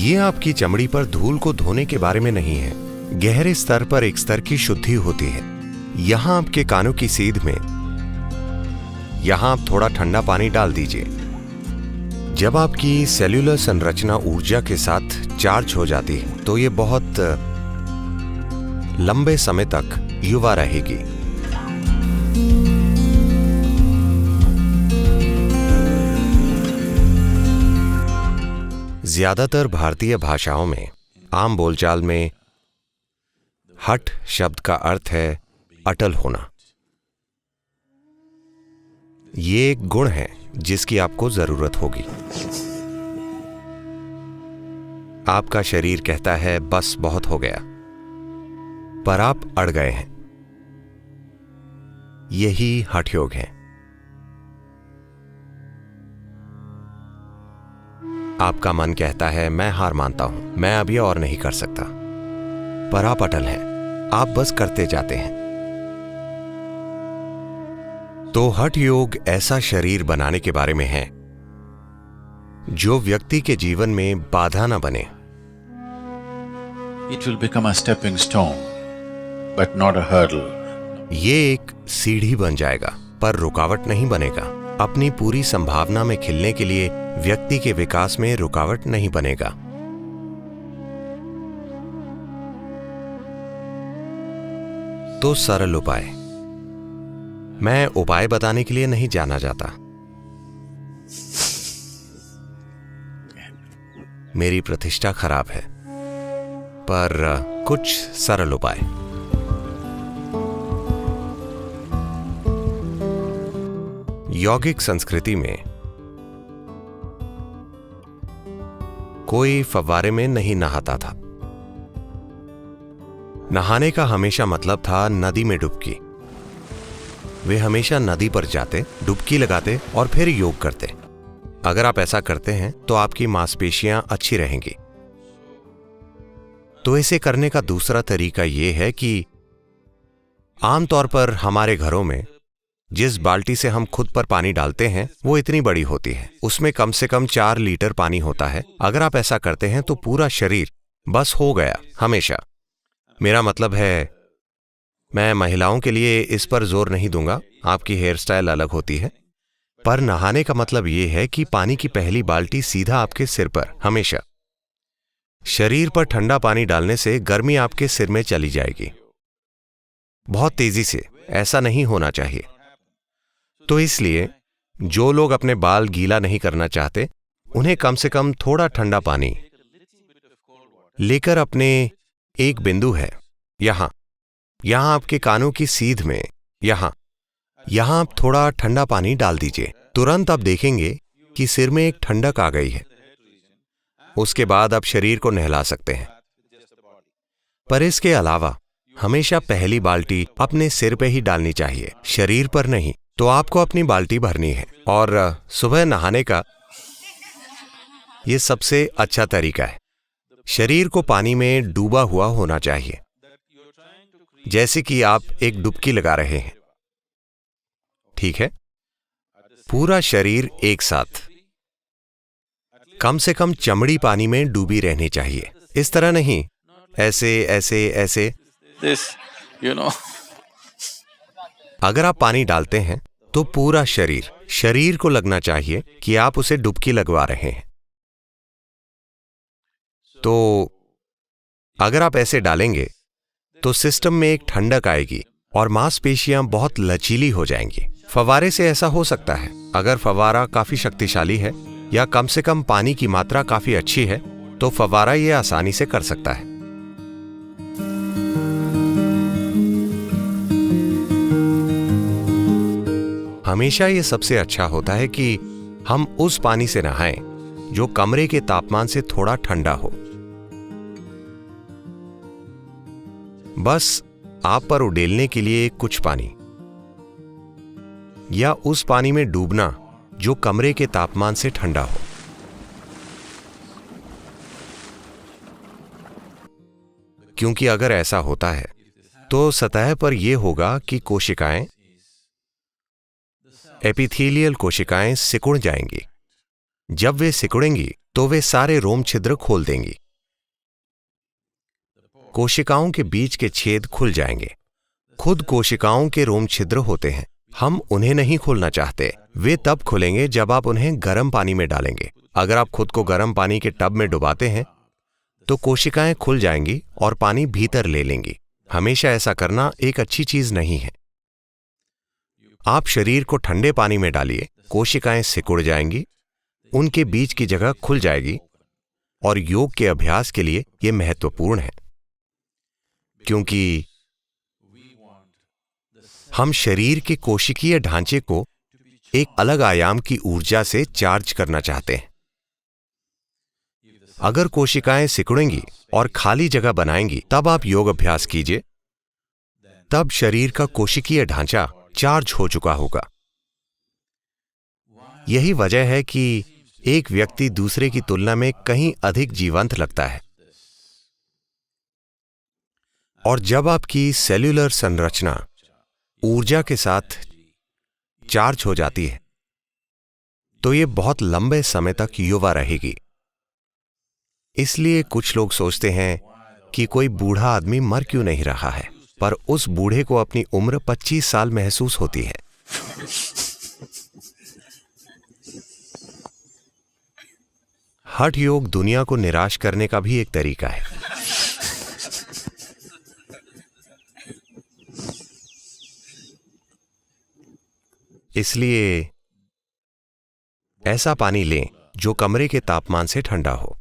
ये आपकी चमड़ी पर धूल को धोने के बारे में नहीं है। गहरे स्तर पर एक स्तर की शुद्धि होती है। यहां आपके कानों की सीध में यहां आप थोड़ा ठंडा पानी डाल दीजिए। जब आपकी सेल्यूलर संरचना ऊर्जा के साथ चार्ज हो जाती है तो ये बहुत लंबे समय तक युवा रहेगी। ज्यादातर भारतीय भाषाओं में आम बोलचाल में हठ शब्द का अर्थ है अटल होना। ये एक गुण है जिसकी आपको जरूरत होगी। आपका शरीर कहता है बस बहुत हो गया, पर आप अड़ गए हैं। यही हठ योग है। आपका मन कहता है मैं हार मानता हूं, मैं अब ये और नहीं कर सकता, पर आप अटल हैं। आप बस करते जाते हैं। तो हठ योग ऐसा शरीर बनाने के बारे में है जो व्यक्ति के जीवन में बाधा न बने। It will become a stepping stone, but not a hurdle. ये एक सीढ़ी बन जाएगा, पर रुकावट नहीं बनेगा। अपनी पूरी संभावना में खिलने के लिए व्यक्ति के विकास में रुकावट नहीं बनेगा। तो सरल उपाय। मैं उपाय बताने के लिए नहीं जाना जाता। मेरी प्रतिष्ठा खराब है, पर कुछ सरल उपाय। यौगिक संस्कृति में कोई फव्वारे में नहीं नहाता था। नहाने का हमेशा मतलब था नदी में डुबकी। वे हमेशा नदी पर जाते, डुबकी लगाते और फिर योग करते। अगर आप ऐसा करते हैं तो आपकी मांसपेशियां अच्छी रहेंगी। तो इसे करने का दूसरा तरीका यह है कि आमतौर पर हमारे घरों में जिस बाल्टी से हम खुद पर पानी डालते हैं वो इतनी बड़ी होती है। उसमें कम से कम 4 लीटर पानी होता है। अगर आप ऐसा करते हैं तो पूरा शरीर बस हो गया हमेशा। मेरा मतलब है, मैं महिलाओं के लिए इस पर जोर नहीं दूंगा, आपकी हेयर स्टाइल अलग होती है। पर नहाने का मतलब यह है कि पानी की पहली बाल्टी सीधा आपके सिर पर हमेशा। शरीर पर ठंडा पानी डालने से गर्मी आपके सिर में चली जाएगी बहुत तेजी से। ऐसा नहीं होना चाहिए। तो इसलिए जो लोग अपने बाल गीला नहीं करना चाहते, उन्हें कम से कम थोड़ा ठंडा पानी लेकर अपने एक बिंदु है यहां आपके कानों की सीध में यहां आप थोड़ा ठंडा पानी डाल दीजिए। तुरंत आप देखेंगे कि सिर में एक ठंडक आ गई है। उसके बाद आप शरीर को नहला सकते हैं। पर इसके अलावा हमेशा पहली बाल्टी अपने सिर पे ही डालनी चाहिए, शरीर पर नहीं। तो आपको अपनी बाल्टी भरनी है और सुबह नहाने का यह सबसे अच्छा तरीका है। शरीर को पानी में डूबा हुआ होना चाहिए, जैसे कि आप एक डुबकी लगा रहे हैं। ठीक है? पूरा शरीर एक साथ, कम से कम चमड़ी पानी में डूबी रहनी चाहिए। इस तरह नहीं, ऐसे ऐसे ऐसे। अगर आप पानी डालते हैं तो पूरा शरीर को लगना चाहिए कि आप उसे डुबकी लगवा रहे हैं। तो अगर आप ऐसे डालेंगे तो सिस्टम में एक ठंडक आएगी और मांसपेशियां बहुत लचीली हो जाएंगी। फव्वारे से ऐसा हो सकता है। अगर फव्वारा काफी शक्तिशाली है या कम से कम पानी की मात्रा काफी अच्छी है तो फव्वारा यह आसानी से कर सकता है। हमेशा ये सबसे अच्छा होता है कि हम उस पानी से नहाएं जो कमरे के तापमान से थोड़ा ठंडा हो। बस आप पर उड़ेलने के लिए कुछ पानी, या उस पानी में डूबना जो कमरे के तापमान से ठंडा हो। क्योंकि अगर ऐसा होता है तो सतह पर यह होगा कि कोशिकाएं, एपिथेलियल कोशिकाएं सिकुड़ जाएंगी। जब वे सिकुड़ेंगी तो वे सारे रोम छिद्र खोल देंगी। कोशिकाओं के बीच के छेद खुल जाएंगे। खुद कोशिकाओं के रोम छिद्र होते हैं, हम उन्हें नहीं खोलना चाहते। वे तब खुलेंगे जब आप उन्हें गर्म पानी में डालेंगे। अगर आप खुद को गर्म पानी के टब में डुबाते हैं तो कोशिकाएं खुल जाएंगी और पानी भीतर ले लेंगी। हमेशा ऐसा करना एक अच्छी चीज नहीं है। आप शरीर को ठंडे पानी में डालिए, कोशिकाएं सिकुड़ जाएंगी, उनके बीच की जगह खुल जाएगी। और योग के अभ्यास के लिए यह महत्वपूर्ण है, क्योंकि हम शरीर के कोशिकीय ढांचे को एक अलग आयाम की ऊर्जा से चार्ज करना चाहते हैं। अगर कोशिकाएं सिकुड़ेंगी और खाली जगह बनाएंगी, तब आप योग अभ्यास कीजिए। तब शरीर का कोशिकीय ढांचा चार्ज हो चुका होगा। यही वजह है कि एक व्यक्ति दूसरे की तुलना में कहीं अधिक जीवंत लगता है। और जब आपकी सेल्यूलर संरचना ऊर्जा के साथ चार्ज हो जाती है तो यह बहुत लंबे समय तक युवा रहेगी। इसलिए कुछ लोग सोचते हैं कि कोई बूढ़ा आदमी मर क्यों नहीं रहा है, पर उस बूढ़े को अपनी उम्र 25 साल महसूस होती है। हठ योग दुनिया को निराश करने का भी एक तरीका है। इसलिए ऐसा पानी लें जो कमरे के तापमान से ठंडा हो।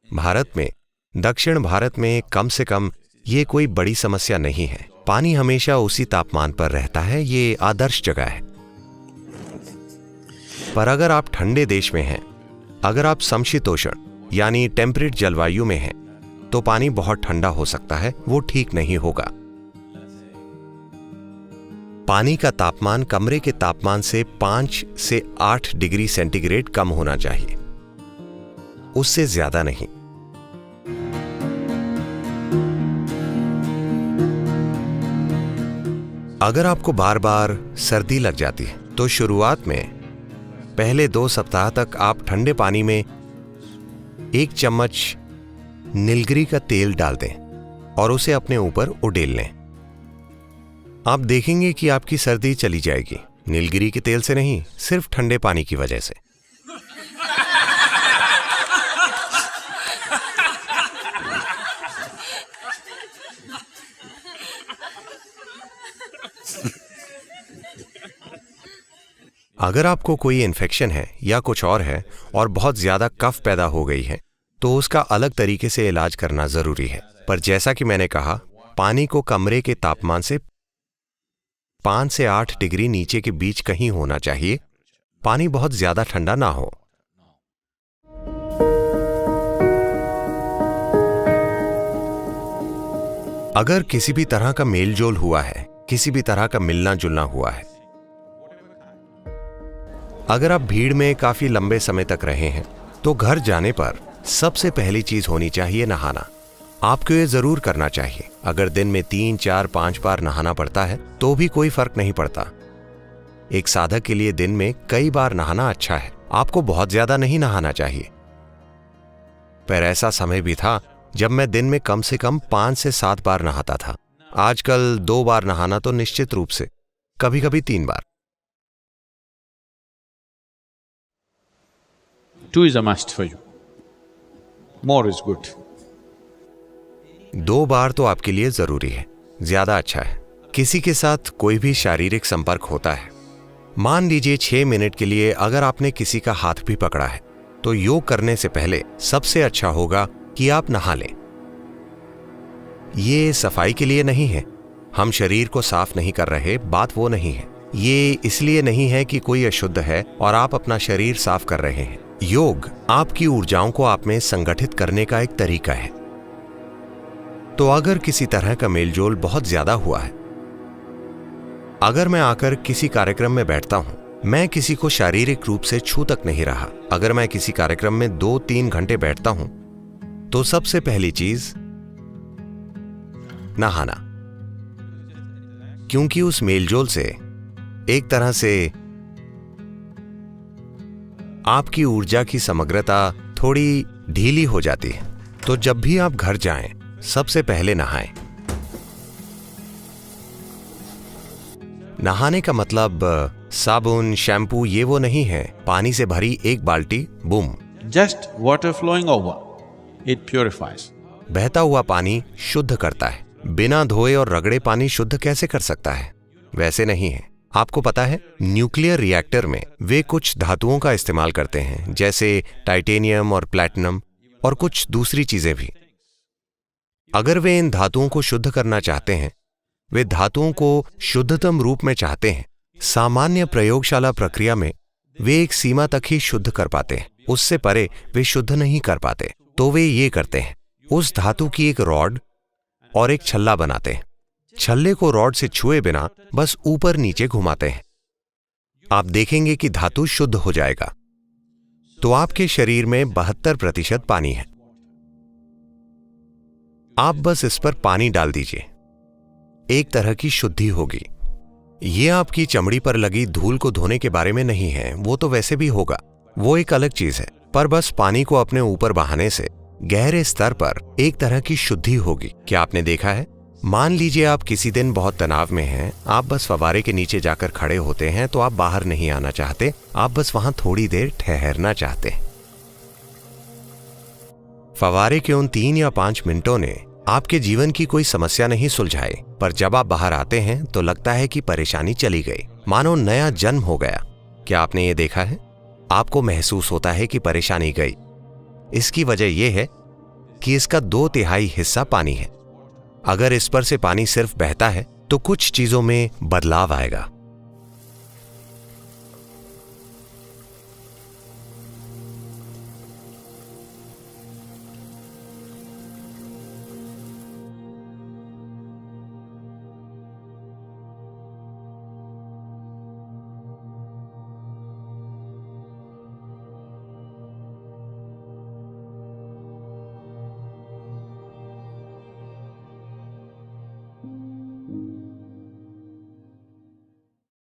भारत में, दक्षिण भारत में कम से कम ये कोई बड़ी समस्या नहीं है। पानी हमेशा उसी तापमान पर रहता है, ये आदर्श जगह है। पर अगर आप ठंडे देश में हैं, अगर आप समशीतोष्ण यानी टेम्परेट जलवायु में हैं, तो पानी बहुत ठंडा हो सकता है, वो ठीक नहीं होगा। पानी का तापमान कमरे के तापमान से 5 से 8 डिग्री सेंटीग्रेड कम होना चाहिए, उससे ज्यादा नहीं। अगर आपको बार बार सर्दी लग जाती है तो शुरुआत में पहले 2 सप्ताह तक आप ठंडे पानी में 1 चम्मच नीलगिरी का तेल डाल दें और उसे अपने ऊपर उडेल लें। आप देखेंगे कि आपकी सर्दी चली जाएगी, नीलगिरी के तेल से नहीं, सिर्फ ठंडे पानी की वजह से। अगर आपको कोई इन्फेक्शन है या कुछ और है और बहुत ज्यादा कफ पैदा हो गई है तो उसका अलग तरीके से इलाज करना जरूरी है। पर जैसा कि मैंने कहा, पानी को कमरे के तापमान से 5 से 8 डिग्री नीचे के बीच कहीं होना चाहिए। पानी बहुत ज्यादा ठंडा ना हो। अगर किसी भी तरह का मेलजोल हुआ है, किसी भी तरह का मिलना जुलना हुआ है, अगर आप भीड़ में काफी लंबे समय तक रहे हैं, तो घर जाने पर सबसे पहली चीज होनी चाहिए नहाना। आपको ये जरूर करना चाहिए। अगर दिन में 3, 4, 5 बार नहाना पड़ता है तो भी कोई फर्क नहीं पड़ता। एक साधक के लिए दिन में कई बार नहाना अच्छा है। आपको बहुत ज्यादा नहीं नहाना चाहिए। पर ऐसा समय भी था जब मैं दिन में कम से कम 5 से 7 बार नहाता था। आजकल 2 बार नहाना तो निश्चित रूप से, कभी कभी 3 बार। 2 is a must for you. More is good. 2 बार तो आपके लिए जरूरी है, ज्यादा अच्छा है। किसी के साथ कोई भी शारीरिक संपर्क होता है, मान लीजिए 6 मिनट के लिए, अगर आपने किसी का हाथ भी पकड़ा है तो योग करने से पहले सबसे अच्छा होगा कि आप नहा लें। ये सफाई के लिए नहीं है, हम शरीर को साफ नहीं कर रहे, बात वो नहीं है। ये इसलिए नहीं है कि कोई अशुद्ध है और आप अपना शरीर साफ कर रहे हैं। योग आपकी ऊर्जाओं को आप में संगठित करने का एक तरीका है। तो अगर किसी तरह का मेलजोल बहुत ज्यादा हुआ है, अगर मैं आकर किसी कार्यक्रम में बैठता हूं, मैं किसी को शारीरिक रूप से छू तक नहीं रहा, अगर मैं किसी कार्यक्रम में 2-3 घंटे बैठता हूं, तो सबसे पहली चीज नहाना। क्योंकि उस मेलजोल से एक तरह से आपकी ऊर्जा की समग्रता थोड़ी ढीली हो जाती है। तो जब भी आप घर जाएं, सबसे पहले नहाएं। नहाने का मतलब साबुन, शैम्पू ये वो नहीं है। पानी से भरी एक बाल्टी, boom. Just water flowing over, it purifies. बहता हुआ पानी शुद्ध करता है। बिना धोए और रगड़े पानी शुद्ध कैसे कर सकता है? वैसे नहीं है। आपको पता है, न्यूक्लियर रिएक्टर में वे कुछ धातुओं का इस्तेमाल करते हैं, जैसे टाइटेनियम और प्लैटिनम और कुछ दूसरी चीजें भी। अगर वे इन धातुओं को शुद्ध करना चाहते हैं, वे धातुओं को शुद्धतम रूप में चाहते हैं, सामान्य प्रयोगशाला प्रक्रिया में वे एक सीमा तक ही शुद्ध कर पाते हैं, उससे परे वे शुद्ध नहीं कर पाते। तो वे ये करते हैं, उस धातु की एक रॉड और एक छल्ला बनाते हैं। छल्ले को रॉड से छुए बिना बस ऊपर नीचे घुमाते हैं। आप देखेंगे कि धातु शुद्ध हो जाएगा। तो आपके शरीर में 72% पानी है। आप बस इस पर पानी डाल दीजिए, एक तरह की शुद्धि होगी। यह आपकी चमड़ी पर लगी धूल को धोने के बारे में नहीं है, वो तो वैसे भी होगा, वो एक अलग चीज है। पर बस पानी को अपने ऊपर बहाने से गहरे स्तर पर एक तरह की शुद्धि होगी। क्या आपने देखा है? मान लीजिए आप किसी दिन बहुत तनाव में हैं, आप बस फव्वारे के नीचे जाकर खड़े होते हैं, तो आप बाहर नहीं आना चाहते, आप बस वहां थोड़ी देर ठहरना चाहते हैं। फव्वारे के उन 3 या 5 मिनटों ने आपके जीवन की कोई समस्या नहीं सुलझाई, पर जब आप बाहर आते हैं तो लगता है कि परेशानी चली गई, मानो नया जन्म हो गया। क्या आपने ये देखा है? आपको महसूस होता है कि परेशानी गई। इसकी वजह यह है कि इसका 2/3 हिस्सा पानी है। अगर इस पर से पानी सिर्फ बहता है तो कुछ चीजों में बदलाव आएगा।